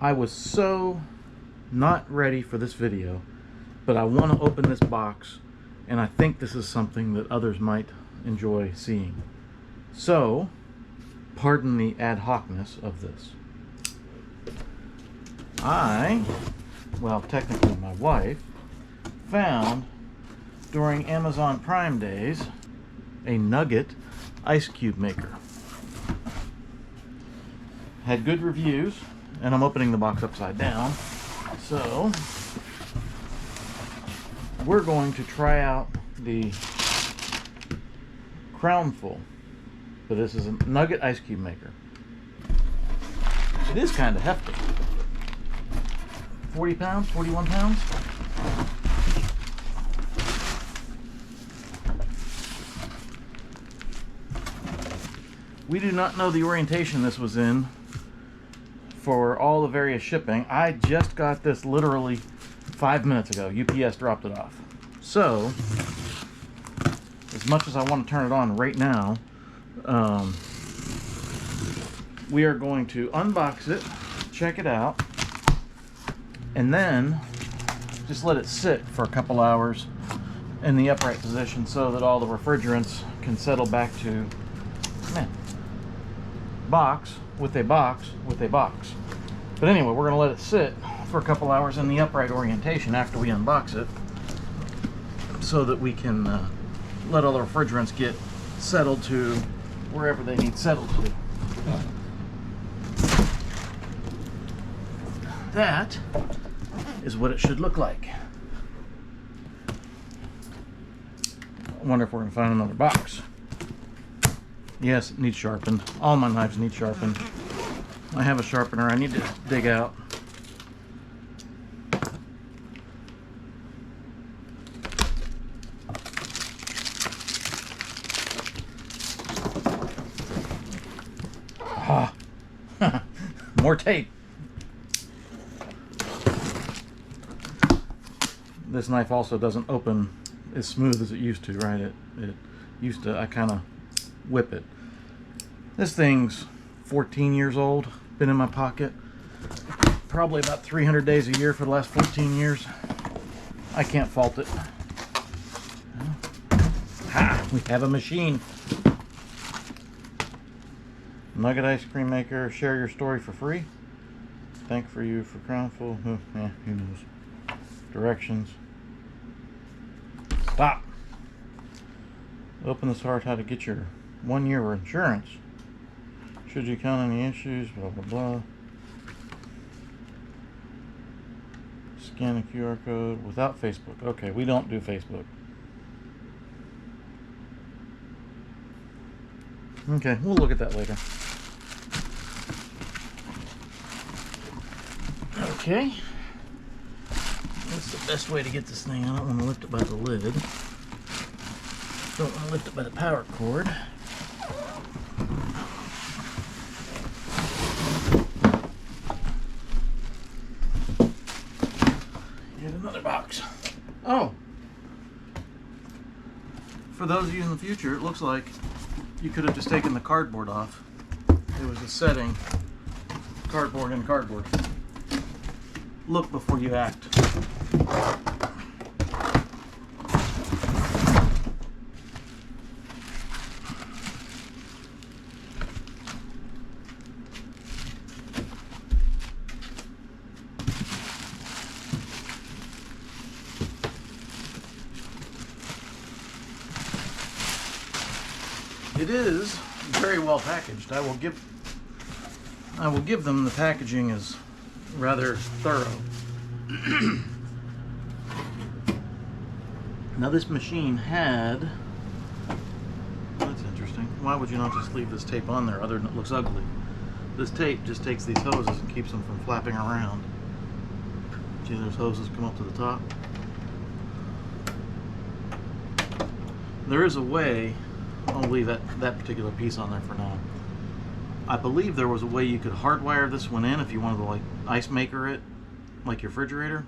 I was so not ready for this video, but I want to open this box, and I think this is something that others might enjoy seeing. So, pardon the ad hocness of this. Well, technically my wife, found during Amazon Prime days a Nugget ice cube maker. Had good reviews, and I'm opening the box upside down. So, we're going to try out the Crownful. So this is a Nugget ice cube maker. It is kind of hefty. 40 pounds, 41 pounds. We do not know the orientation this was in for all the various shipping. I just got this literally 5 minutes ago. UPS dropped it off. So, as much as I want to turn it on right now, we are going to unbox it, check it out, and then just let it sit for a couple hours in the upright position so that all the refrigerants can settle back to box with a box with a box. But anyway, we're going to let it sit for a couple hours in the upright orientation after we unbox it so that we can let all the refrigerants get settled to wherever they need settled to. That is what it should look like. I wonder if we're going to find another box. Yes, it needs sharpened. All my knives need sharpened. I have a sharpener I need to dig out. Ah, more tape. This knife also doesn't open as smooth as it used to, right? It used to, I kind of whip it. This thing's 14 years old, been in my pocket probably about 300 days a year for the last 14 years. I can't fault it. Ha! We have a machine. Nugget ice cream maker, share your story for free. Thank for you for Crownful. Who knows? Directions. Stop. Open this heart, how to get your 1 year insurance. Should you count any issues, blah blah blah. Scan a QR code without Facebook. Okay, we don't do Facebook. Okay, we'll look at that later. Okay. That's the best way to get this thing. I don't want to lift it by the lid. Don't want to lift it by the power cord. Here's another box. Oh! For those of you in the future, it looks like you could have just taken the cardboard off. It was a setting. Cardboard and cardboard. Look before you act. It is very well packaged. I will give them the packaging is rather thorough. Now this machine had, that's interesting. Why would you not just leave this tape on there other than it looks ugly? This tape just takes these hoses and keeps them from flapping around. See, those hoses come up to the top. There is a way, I'll leave that particular piece on there for now. I believe there was a way you could hardwire this one in if you wanted to like ice maker it, like your refrigerator.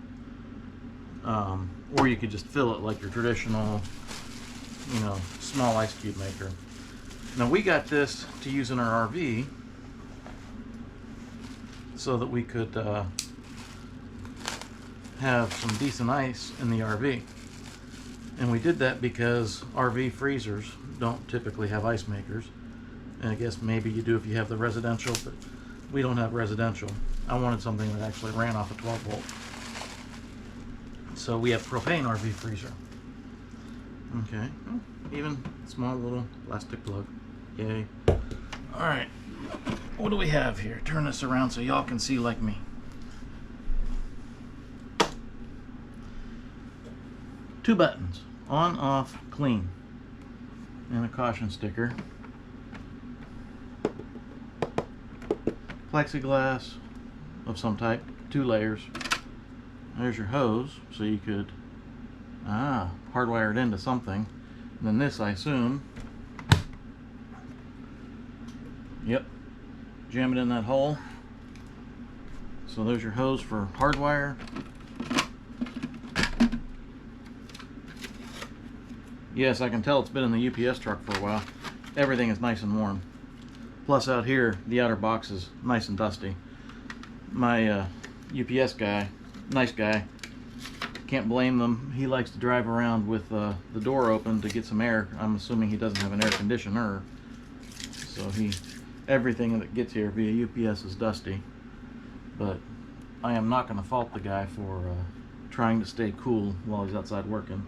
Or you could just fill it like your traditional, small ice cube maker. Now we got this to use in our RV so that we could have some decent ice in the RV. And we did that because RV freezers don't typically have ice makers. And I guess maybe you do if you have the residential, but we don't have residential. I wanted something that actually ran off a 12 volt. So we have propane RV freezer. Okay, even small little plastic plug. Yay. Alright, what do we have here? Turn this around so y'all can see like me. 2 buttons, on, off, clean, and a caution sticker. Plexiglass of some type, 2 layers. There's your hose, so you could hardwire it into something. And then this, I assume, yep, jam it in that hole. So there's your hose for hardwire. Yes, I can tell it's been in the UPS truck for a while. Everything is nice and warm. Plus out here, the outer box is nice and dusty. My UPS guy, nice guy, can't blame them. He likes to drive around with the door open to get some air. I'm assuming he doesn't have an air conditioner. So everything that gets here via UPS is dusty. But I am not going to fault the guy for trying to stay cool while he's outside working.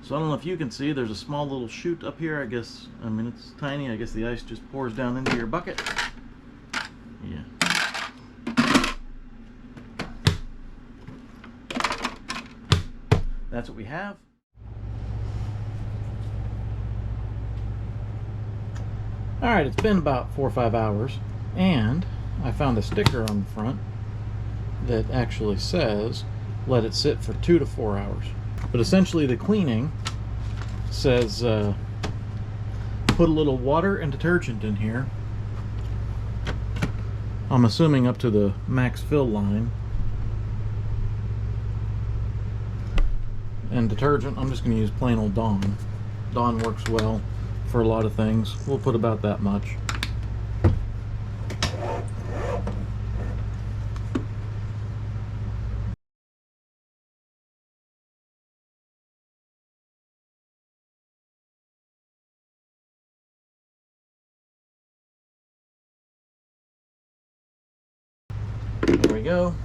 So I don't know if you can see, there's a small little chute up here, I guess. I mean, it's tiny. I guess the ice just pours down into your bucket. Yeah. That's what we have. Alright, it's been about 4 or 5 hours, and I found a sticker on the front that actually says, let it sit for 2 to 4 hours. But essentially the cleaning says put a little water and detergent in here. I'm assuming up to the max fill line. And detergent, I'm just going to use plain old Dawn. Dawn works well for a lot of things. We'll put about that much. There we go.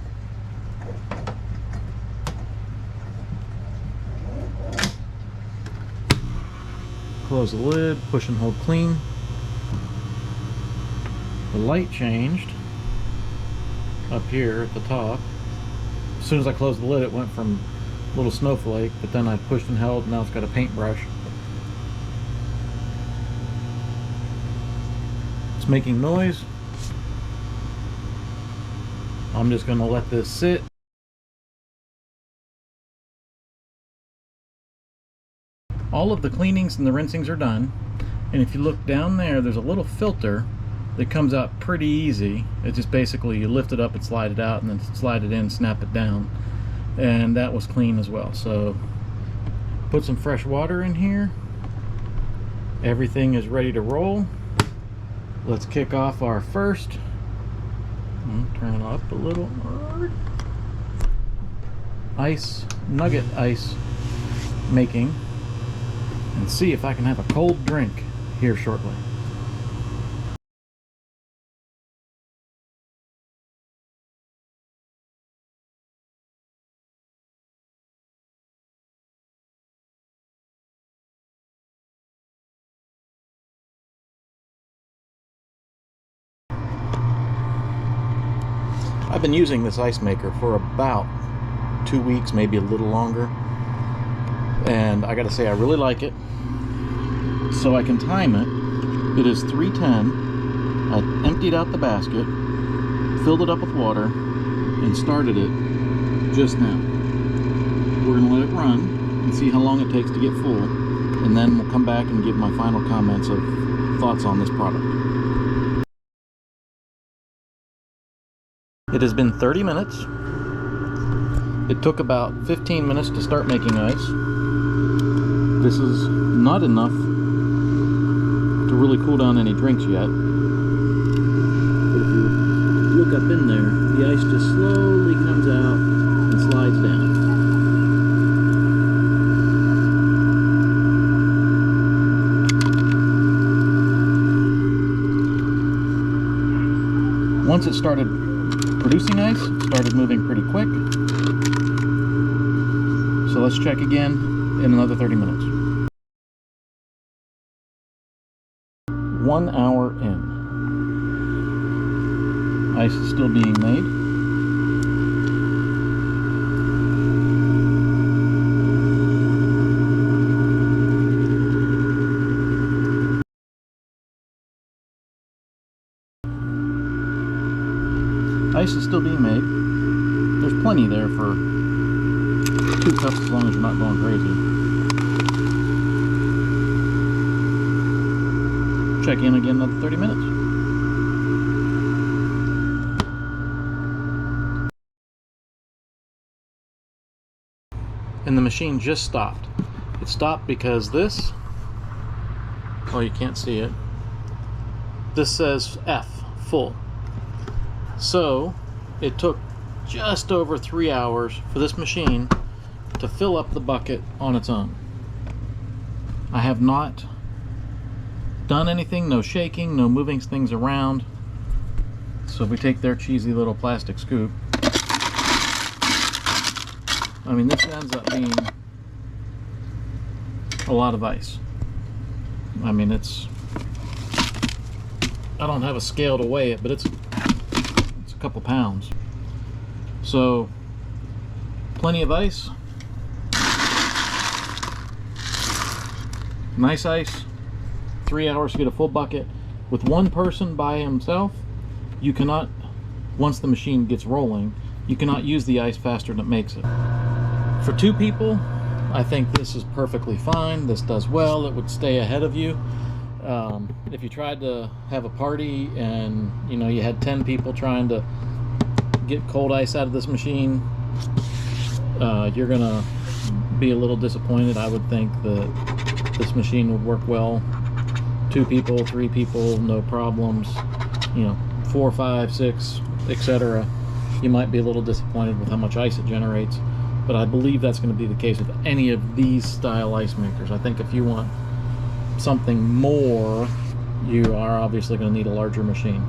Close the lid, push and hold clean. The light changed up here at the top. As soon as I closed the lid, it went from a little snowflake, but then I pushed and held, and now it's got a paintbrush. It's making noise. I'm just going to let this sit. All of the cleanings and the rinsings are done, and if you look down there, there's a little filter that comes out pretty easy. It's just basically you lift it up and slide it out, and then slide it in, snap it down, and that was clean as well. So put some fresh water in here. Everything is ready to roll. Let's kick off our first. Turn it up a little. Nugget ice making, and see if I can have a cold drink here shortly. I've been using this ice maker for about 2 weeks, maybe a little longer, and I gotta say I really like it. So I can time it. It is 3:10. I emptied out the basket, filled it up with water, and started it just now. We're gonna let it run and see how long it takes to get full, and then we'll come back and give my final comments of thoughts on this product. It has been 30 minutes. It took about 15 minutes to start making ice. This is not enough to really cool down any drinks yet. But if you look up in there, ice just slowly comes out and slides down. Once it started producing ice, it started moving pretty quick. So let's check again in another 30 minutes. 1 hour in. Ice is still being made. Ice is still being made. There's plenty there for 2 cups as long as you're not going crazy. Check in again another 30 minutes. And the machine just stopped. It stopped because this, oh, you can't see it. This says F, full. So it took just over 3 hours for this machine to fill up the bucket on its own. I have not done anything, no shaking, no moving things around. So if we take their cheesy little plastic scoop, I mean, this ends up being a lot of ice. I mean, it's, I don't have a scale to weigh it, but it's a couple pounds. So plenty of ice, nice ice. 3 hours to get a full bucket. With one person by himself, you cannot, once the machine gets rolling, you cannot use the ice faster than it makes it. For 2 people, I think this is perfectly fine. This does well. It would stay ahead of you. If you tried to have a party and you had 10 people trying to get cold ice out of this machine, you're gonna be a little disappointed. I would think that this machine would work well. 2 people, 3 people, no problems. 4, 5, 6, etc. You might be a little disappointed with how much ice it generates, but I believe that's going to be the case with any of these style ice makers. I think if you want something more, you are obviously going to need a larger machine.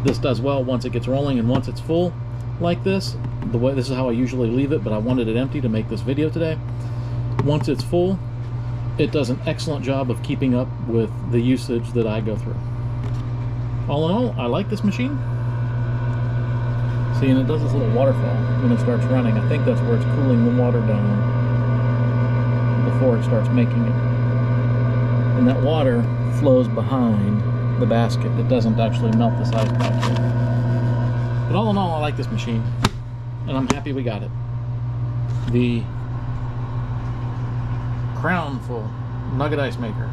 This does well once it gets rolling, and once it's full like this, this is how I usually leave it, but I wanted it empty to make this video today. Once it's full, it does an excellent job of keeping up with the usage that I go through. All in all, I like this machine. See, and it does this little waterfall when it starts running. I think that's where it's cooling the water down before it starts making it. And that water flows behind the basket. It doesn't actually melt this ice back here. But all in all, I like this machine, and I'm happy we got it. The Crownful Nugget Ice Maker.